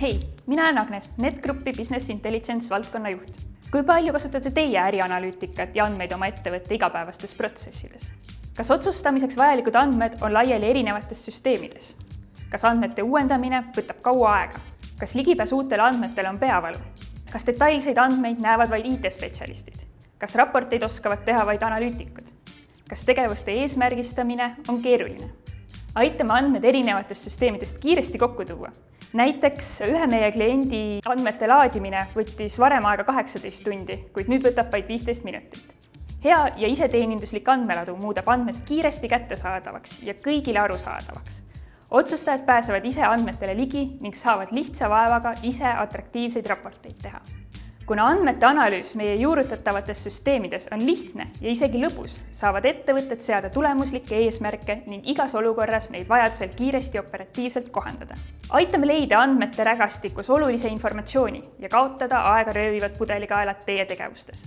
Hei, mina olen Agnes, NetGroupi Business Intelligence valdkonna juht. Kui palju kasutate teie ärianalüütikat ja andmeid oma ettevõtte igapäevastes protsessides? Kas otsustamiseks vajalikud andmed on laiali erinevates süsteemides? Kas andmete uuendamine võtab kaua aega? Kas ligipääs uutele andmetele on peavalu? Kas detailseid andmeid näevad vaid IT-spetsialistid? Kas raporteid oskavad teha vaid analüütikud? Kas tegevuste eesmärgistamine on keeruline? Aitame andmed erinevatest süsteemidest kiiresti kokku tuua. Näiteks ühe meie kliendi andmete laadimine võttis varem aega 18 tundi, kuid nüüd võtab vaid 15 minutit. Hea ja iseteeninduslik andmeladu muudab andmed kiiresti kättesaadavaks ja kõigile arusaadavaks. Otsustajad pääsevad ise andmetele ligi ning saavad lihtsa vaevaga ise atraktiivseid raporteid teha. Kuna andmete analüüs meie juurutatavates süsteemides on lihtne ja isegi lõbus, saavad ettevõtted seada tulemuslikke eesmärke ning igas olukorras neid vajadusel kiiresti operatiivselt kohandada. Aitame leida andmete rägastikus olulise informatsiooni ja kaotada aega röövivad pudelikaelad teie tegevustes.